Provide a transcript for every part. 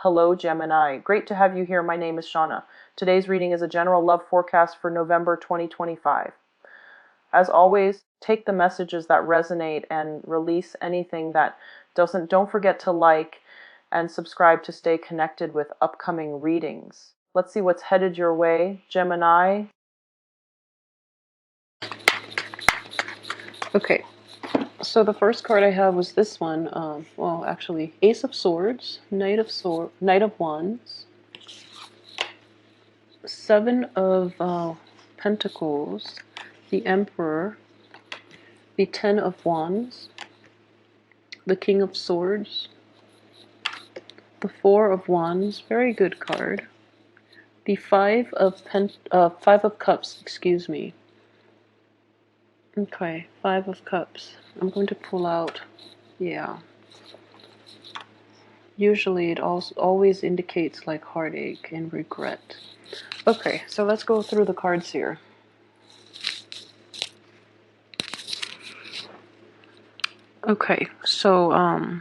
Hello, Gemini. Great to have you here. My name is Shauna. Today's reading is a general love forecast for November 2025. As always, take the messages that resonate and release anything that doesn't. Don't forget to like and subscribe to stay connected with upcoming readings. Let's see what's headed your way, Gemini. Okay, so the first card I have was this one. Well, actually, Ace of Swords, Knight of Wands, Seven of Pentacles, the Emperor, the Ten of Wands, the King of Swords, the Four of Wands, very good card, the Five of Cups, excuse me. Okay, Five of Cups. I'm going to pull out, yeah. Usually it always indicates like heartache and regret. Okay, so let's go through the cards here. Okay, so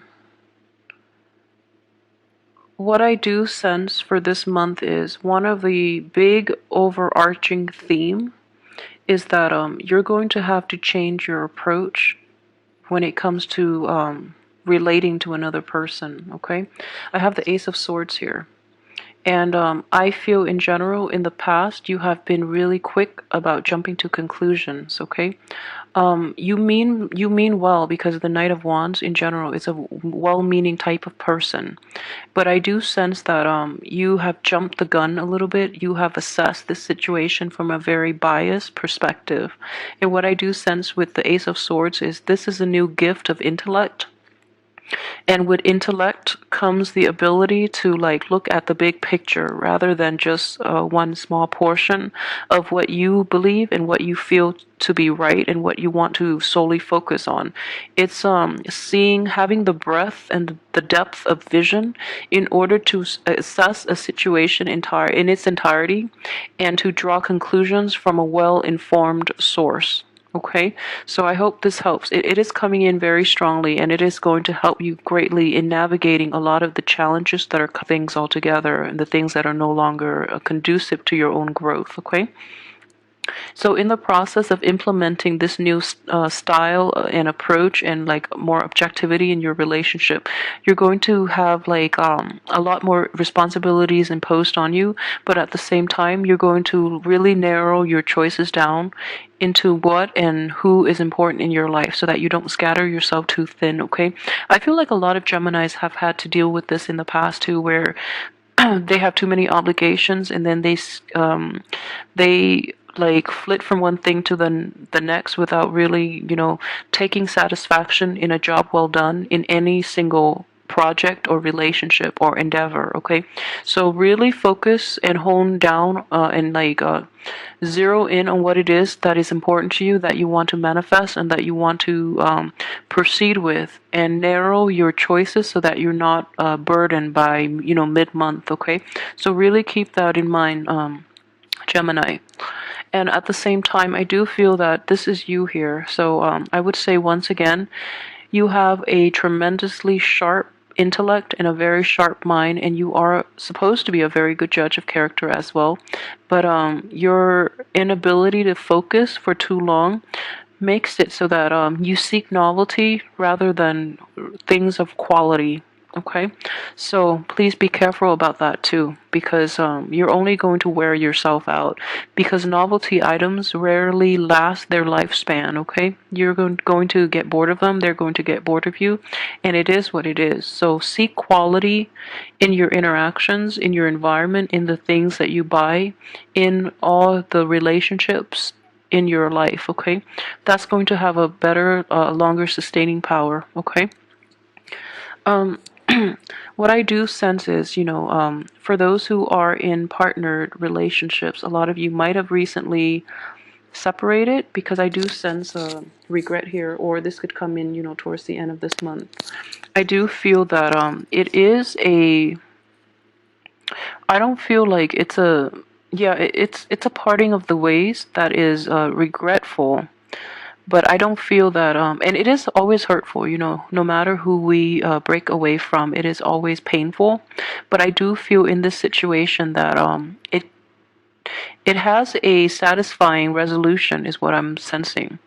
what I do sense for this month is one of the big overarching theme is that you're going to have to change your approach when it comes to relating to another person, okay? I have the Ace of Swords here. And I feel in general, in the past, you have been really quick about jumping to conclusions, okay? You mean well, because the Knight of Wands in general is a well-meaning type of person. But I do sense that you have jumped the gun a little bit. You have assessed this situation from a very biased perspective. And what I do sense with the Ace of Swords is this is a new gift of intellect. And with intellect comes the ability to like look at the big picture rather than just one small portion of what you believe and what you feel to be right and what you want to solely focus on. It's having the breadth and the depth of vision in order to assess a situation in its entirety and to draw conclusions from a well-informed source. Okay, so I hope this helps. It is coming in very strongly, and it is going to help you greatly in navigating a lot of the challenges that are things altogether and the things that are no longer conducive to your own growth. Okay. So in the process of implementing this new style and approach and like more objectivity in your relationship, you're going to have like a lot more responsibilities imposed on you, but at the same time, you're going to really narrow your choices down into what and who is important in your life so that you don't scatter yourself too thin, okay? I feel like a lot of Geminis have had to deal with this in the past too, where they have too many obligations and then they like flit from one thing to the next without really, taking satisfaction in a job well done in any single project or relationship or endeavor. Okay, so really focus and hone down and zero in on what it is that is important to you, that you want to manifest and that you want to proceed with, and narrow your choices so that you're not burdened by mid-month. Okay, so really keep that in mind, Gemini. And at the same time, I do feel that this is you here. So I would say once again, you have a tremendously sharp intellect and a very sharp mind, and you are supposed to be a very good judge of character as well. But your inability to focus for too long makes it so that you seek novelty rather than things of quality. Okay, so please be careful about that too, because you're only going to wear yourself out, because novelty items rarely last their lifespan. Okay, you're going to get bored of them, they're going to get bored of you, and it is what it is. So seek quality in your interactions, in your environment, in the things that you buy, in all the relationships in your life. Okay, that's going to have a better, longer sustaining power. Okay. um what I do sense is, for those who are in partnered relationships, a lot of you might have recently separated, because I do sense a regret here, or this could come in, towards the end of this month. I do feel that I don't feel like it's it's a parting of the ways that is regretful, But I don't feel that, and it is always hurtful, no matter who we break away from, it is always painful. But I do feel in this situation that it has a satisfying resolution, is what I'm sensing.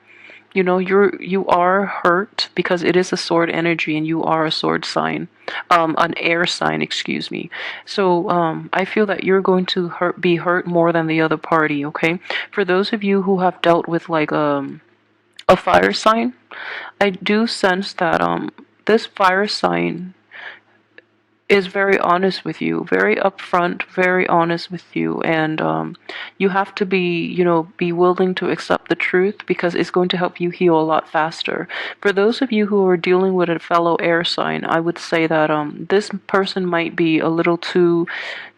You are hurt because it is a sword energy, and you are a sword sign, an air sign, excuse me. So I feel that you're going to be hurt more than the other party. Okay, for those of you who have dealt with like a fire sign, I do sense that this fire sign is very honest with you, very upfront, very honest with you, and you have to be willing to accept the truth, because it's going to help you heal a lot faster. For those of you who are dealing with a fellow air sign, I would say that this person might be a little too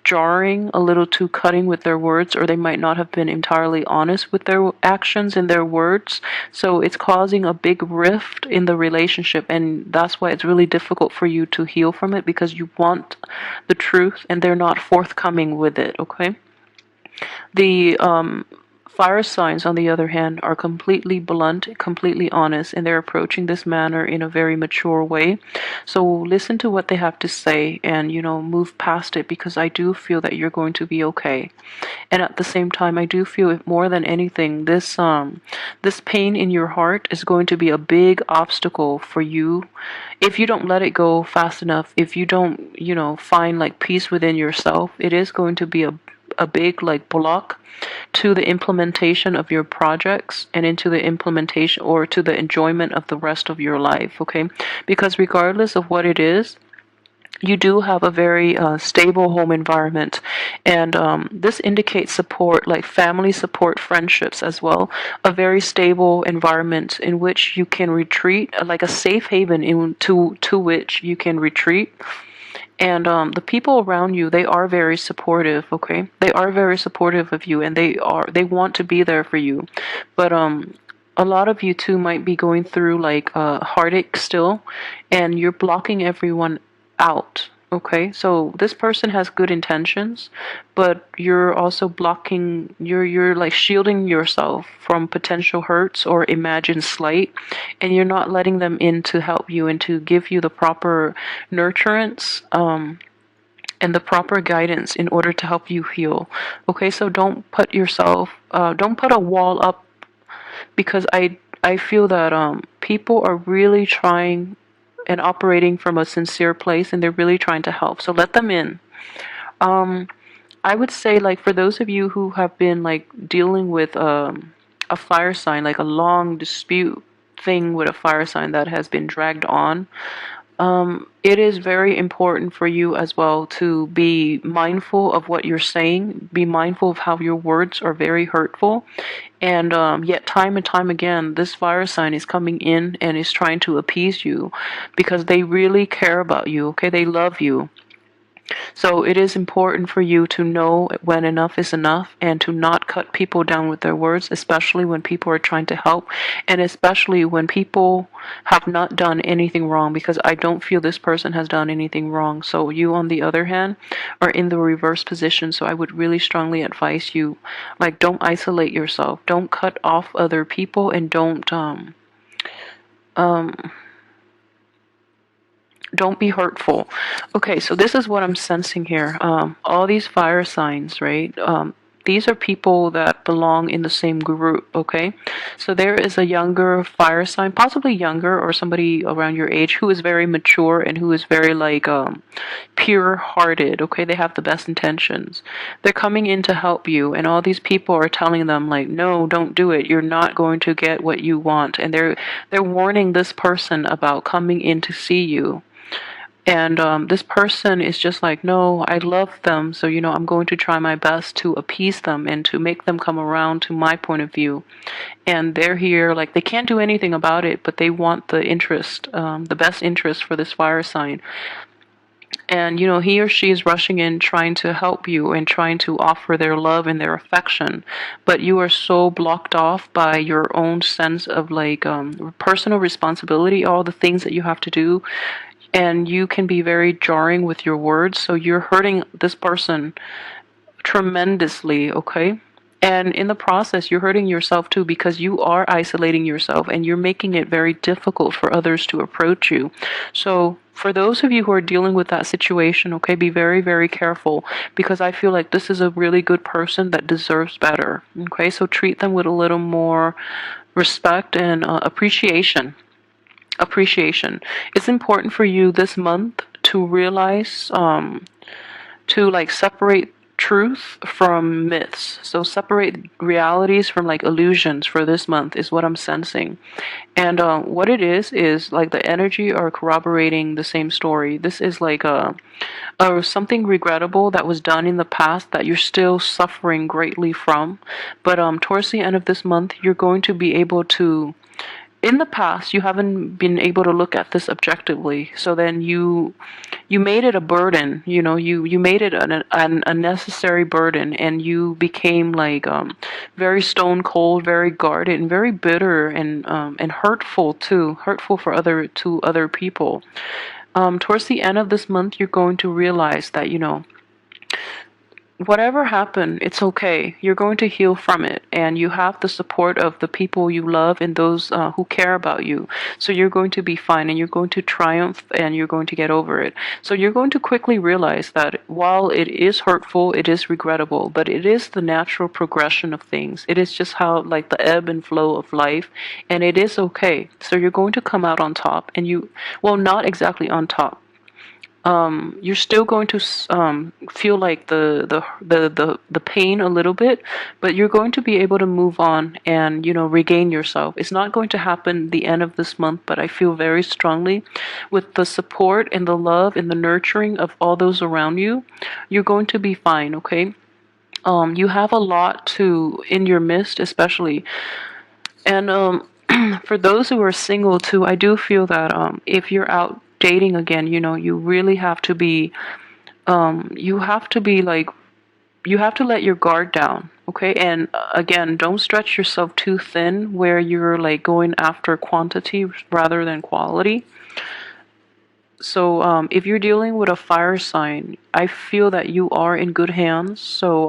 jarring, a little too cutting with their words, or they might not have been entirely honest with their actions and their words. So it's causing a big rift in the relationship, and that's why it's really difficult for you to heal from it, because you want the truth and they're not forthcoming with it, okay? The fire signs, on the other hand, are completely blunt, completely honest, and they're approaching this matter in a very mature way. So listen to what they have to say and, move past it, because I do feel that you're going to be okay. And at the same time, I do feel, more than anything, this pain in your heart is going to be a big obstacle for you if you don't let it go fast enough. If you don't, find like peace within yourself, it is going to be a big like block to the implementation of your projects, and into the implementation or to the enjoyment of the rest of your life, okay? Because regardless of what it is, you do have a very stable home environment, and this indicates support, like family support, friendships as well. A very stable environment in which you can retreat, like a safe haven to which you can retreat. And the people around you, they are very supportive, okay? They are very supportive of you, and they want to be there for you. But a lot of you too might be going through like heartache still, and you're blocking everyone out. Okay, so this person has good intentions, but you're also blocking, you're like shielding yourself from potential hurts or imagined slight, and you're not letting them in to help you and to give you the proper nurturance, and the proper guidance in order to help you heal. Okay, so don't put a wall up, because I feel that people are really trying and operating from a sincere place, and they're really trying to help. So let them in. Um, I would say, like, for those of you who have been like dealing with a fire sign, like a long dispute thing with a fire sign that has been dragged on, it is very important for you as well to be mindful of what you're saying, be mindful of how your words are very hurtful. And yet, time and time again, this fire sign is coming in and is trying to appease you, because they really care about you, okay? They love you. So it is important for you to know when enough is enough, and to not cut people down with their words, especially when people are trying to help, and especially when people have not done anything wrong, because I don't feel this person has done anything wrong. So you, on the other hand, are in the reverse position. So I would really strongly advise you, like, don't isolate yourself, don't cut off other people, and um don't be hurtful. Okay, so this is what I'm sensing here. All these fire signs, right? These are people that belong in the same group, okay? So there is a younger fire sign, possibly younger, or somebody around your age, who is very mature and who is very like pure-hearted, okay? They have the best intentions. They're coming in to help you, and all these people are telling them like, no, don't do it. You're not going to get what you want. And they're warning this person about coming in to see you. And this person is just like, no, I love them, so, I'm going to try my best to appease them and to make them come around to my point of view. And they're here, like, they can't do anything about it, but they want the interest, the best interest for this fire sign. And, he or she is rushing in, trying to help you and trying to offer their love and their affection. But you are so blocked off by your own sense of, like, personal responsibility, all the things that you have to do, and you can be very jarring with your words, so you're hurting this person tremendously, okay? And in the process, you're hurting yourself too, because you are isolating yourself and you're making it very difficult for others to approach you. So, for those of you who are dealing with that situation, okay, be very, very careful, because I feel like this is a really good person that deserves better. Okay, so treat them with a little more respect and appreciation. Appreciation. It's important for you this month to realize, to like separate truth from myths. So separate realities from like illusions for this month is what I'm sensing. And what it is like the energy are corroborating the same story. This is like a something regrettable that was done in the past that you're still suffering greatly from. But towards the end of this month, you're going to be able to, in the past you haven't been able to look at this objectively, so then you made it a burden, you made it an unnecessary burden, and you became like very stone cold, very guarded, and very bitter, and hurtful too, hurtful for other people. Towards the end of this month, you're going to realize that whatever happened, it's okay. You're going to heal from it, and you have the support of the people you love and those who care about you. So you're going to be fine, and you're going to triumph, and you're going to get over it. So you're going to quickly realize that while it is hurtful, it is regrettable, but it is the natural progression of things. It is just how, like, the ebb and flow of life, and it is okay. So you're going to come out on top, and well, not exactly on top. You're still going to feel like the pain a little bit, but you're going to be able to move on and regain yourself. It's not going to happen the end of this month, but I feel very strongly with the support and the love and the nurturing of all those around you, you're going to be fine. Okay. You have a lot to in your midst, especially, and for those who are single too, I do feel that if you're out dating again, you really have to be, you have to be like, you have to let your guard down, okay? And again, don't stretch yourself too thin where you're like going after quantity rather than quality. So if you're dealing with a fire sign, I feel that you are in good hands. So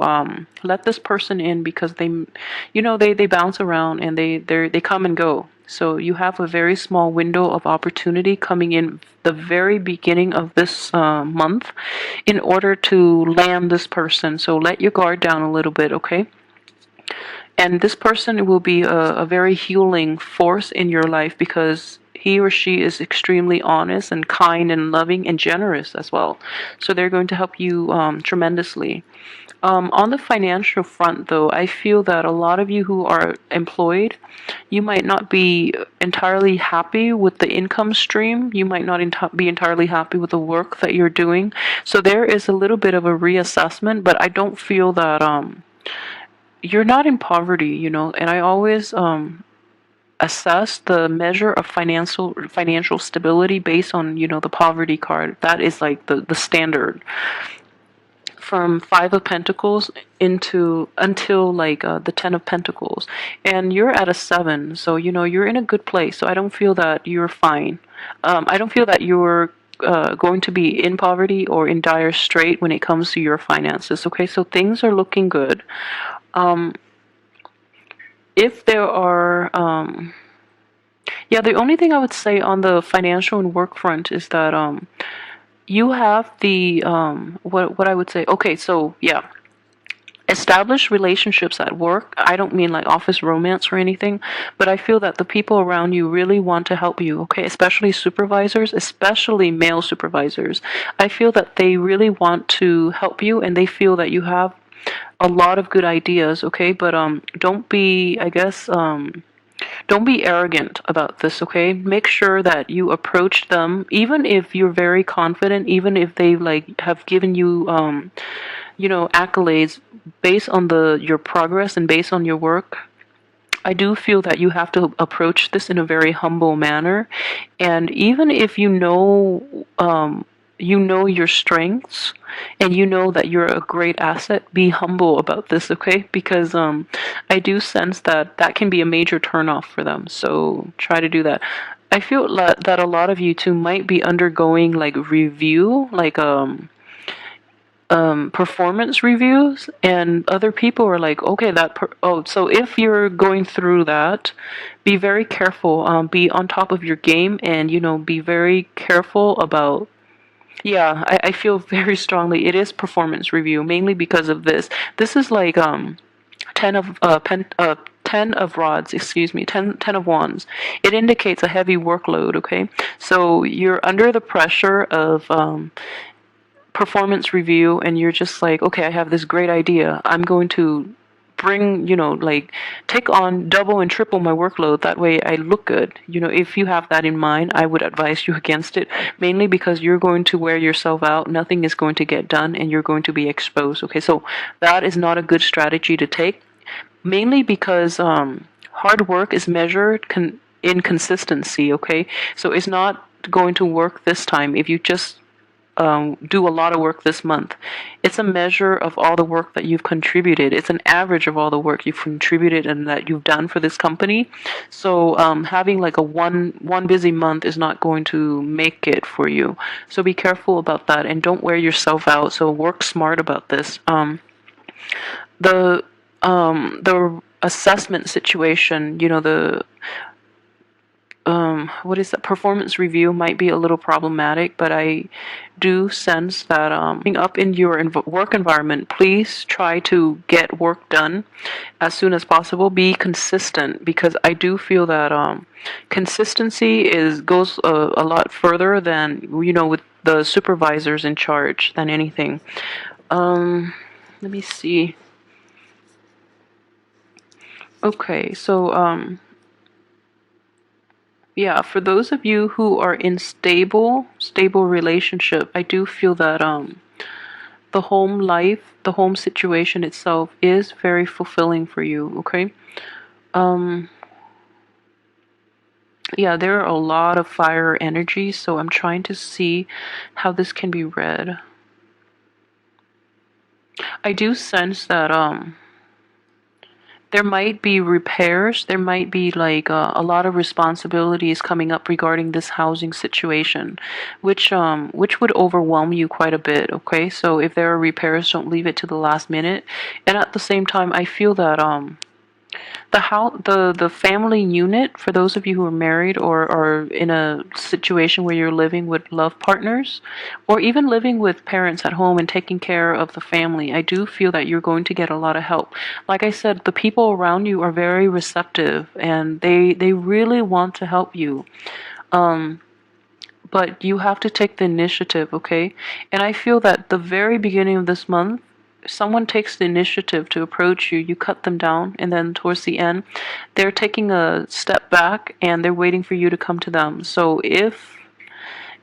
let this person in, because they bounce around, and they come and go. So you have a very small window of opportunity coming in the very beginning of this month in order to land this person. So let your guard down a little bit, okay? And this person will be a very healing force in your life, because he or she is extremely honest and kind and loving and generous as well. So they're going to help you tremendously. On the financial front, though, I feel that a lot of you who are employed, you might not be entirely happy with the income stream. You might not be entirely happy with the work that you're doing. So there is a little bit of a reassessment, but I don't feel that you're not in poverty, and I always assess the measure of financial stability based on the poverty card. That is like the standard from Five of Pentacles into until like the Ten of Pentacles, and you're at a 7, so you're in a good place. So I don't feel that you're fine. I don't feel that you're going to be in poverty or in dire strait when it comes to your finances. Okay, so things are looking good. If there are, yeah, the only thing I would say on the financial and work front is that you have the what I would say. Okay, so yeah, establish relationships at work. I don't mean like office romance or anything, but I feel that the people around you really want to help you, okay? Especially supervisors, especially male supervisors. I feel that they really want to help you, and they feel that you have a lot of good ideas, okay? But don't be, I guess, don't be arrogant about this, okay? Make sure that you approach them, even if you're very confident, even if they like have given you accolades based on your progress and based on your work. I do feel that you have to approach this in a very humble manner, and even if you know your strengths, and you know that you're a great asset, be humble about this, okay? Because I do sense that that can be a major turnoff for them. So try to do that. I feel that a lot of you too might be undergoing like review, like performance reviews, and other people are like, okay, so if you're going through that, be very careful, be on top of your game, and be very careful about. Yeah, I feel very strongly it is performance review, mainly because of this. This is like 10 of rods, excuse me, 10 of wands. It indicates a heavy workload, okay? So you're under the pressure of performance review, and you're just like, okay, I have this great idea. I'm going to bring, like, take on double and triple my workload. That way I look good. If you have that in mind, I would advise you against it, mainly because you're going to wear yourself out. Nothing is going to get done, and you're going to be exposed. Okay, so that is not a good strategy to take, mainly because hard work is measured in consistency. Okay, so it's not going to work this time if you just do a lot of work this month. It's a measure of all the work that you've contributed. It's an average of all the work you've contributed and that you've done for this company. So having like a one busy month is not going to make it for you. So be careful about that, and don't wear yourself out. So work smart about this. The assessment situation, what is that, performance review might be a little problematic, but I do sense that up in your work environment, please try to get work done as soon as possible. Be consistent, because I do feel that consistency goes a lot further than with the supervisors in charge than anything. Let me see. Okay, so yeah, for those of you who are in stable relationship, I do feel that the home life, the home situation itself is very fulfilling for you, okay? Yeah, there are a lot of fire energy, so I'm trying to see how this can be read. I do sense that there might be repairs. There might be like a lot of responsibilities coming up regarding this housing situation, which would overwhelm you quite a bit. Okay, so if there are repairs, don't leave it to the last minute. And at the same time, I feel that the family unit, for those of you who are married or are in a situation where you're living with love partners, or even living with parents at home and taking care of the family, I do feel that you're going to get a lot of help. Like I said, the people around you are very receptive, and they really want to help you. But you have to take the initiative, okay? And I feel that the very beginning of this month, someone takes the initiative to approach you, you cut them down, and then towards the end, they're taking a step back and they're waiting for you to come to them.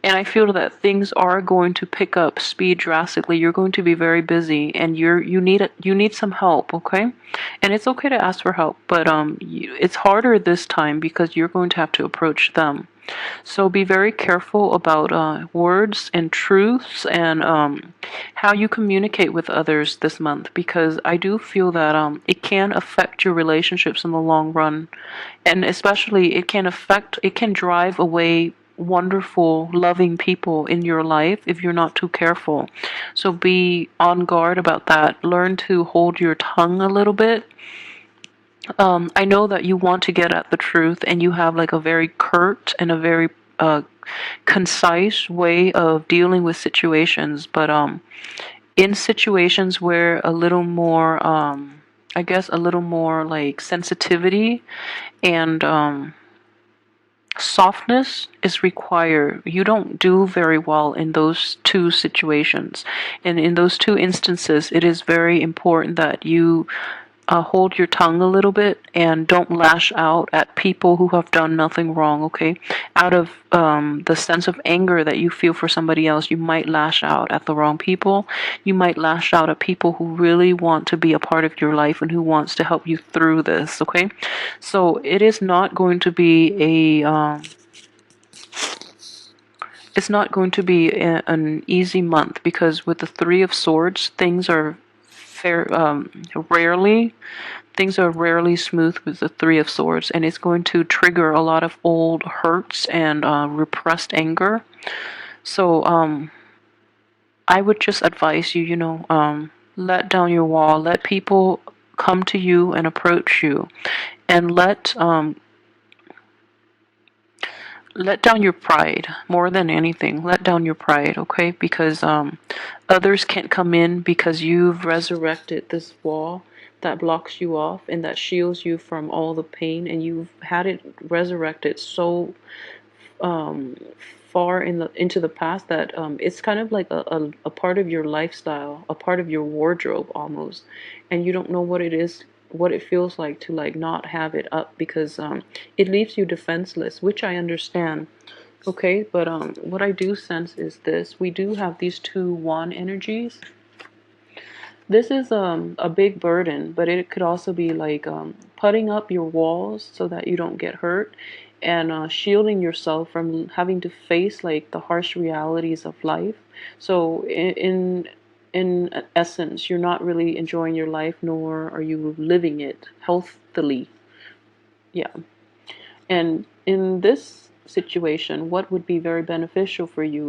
And I feel that things are going to pick up speed drastically. You're going to be very busy, and you need some help, okay? And it's okay to ask for help, but it's harder this time because you're going to have to approach them. So be very careful about words and truths, and how you communicate with others this month, because I do feel that it can affect your relationships in the long run, and especially it can drive away wonderful, loving people in your life if you're not too careful. So be on guard about that. Learn to hold your tongue a little bit. I know that you want to get at the truth, and you have like a very curt and a very concise way of dealing with situations, but in situations where a little more, I guess, a little more like sensitivity and softness is required. You don't do very well in those two situations. And in those two instances, it is very important that you hold your tongue a little bit and don't lash out at people who have done nothing wrong, okay? Out of the sense of anger that you feel for somebody else, you might lash out at the wrong people. You might lash out at people who really want to be a part of your life and who wants to help you through this, okay? So it is not going to be it's not going to be an easy month, because with the Three of Swords, things are rarely smooth with the Three of Swords, and it's going to trigger a lot of old hurts and repressed anger. So I would just advise you, let down your wall, let people come to you and approach you, and let down your pride more than anything. Let down your pride, okay? Because others can't come in because you've resurrected this wall that blocks you off and that shields you from all the pain, and you've had it resurrected so um, far into the past that it's kind of like a part of your lifestyle, a part of your wardrobe almost, and you don't know what it is, what it feels like to like not have it up because it leaves you defenseless, which I understand. Okay, but what I do sense is this: we do have these two wand energies. This is a big burden, but it could also be like putting up your walls so that you don't get hurt, and shielding yourself from having to face like the harsh realities of life. So in essence, you're not really enjoying your life, nor are you living it healthily. Yeah. And in this situation, what would be very beneficial for you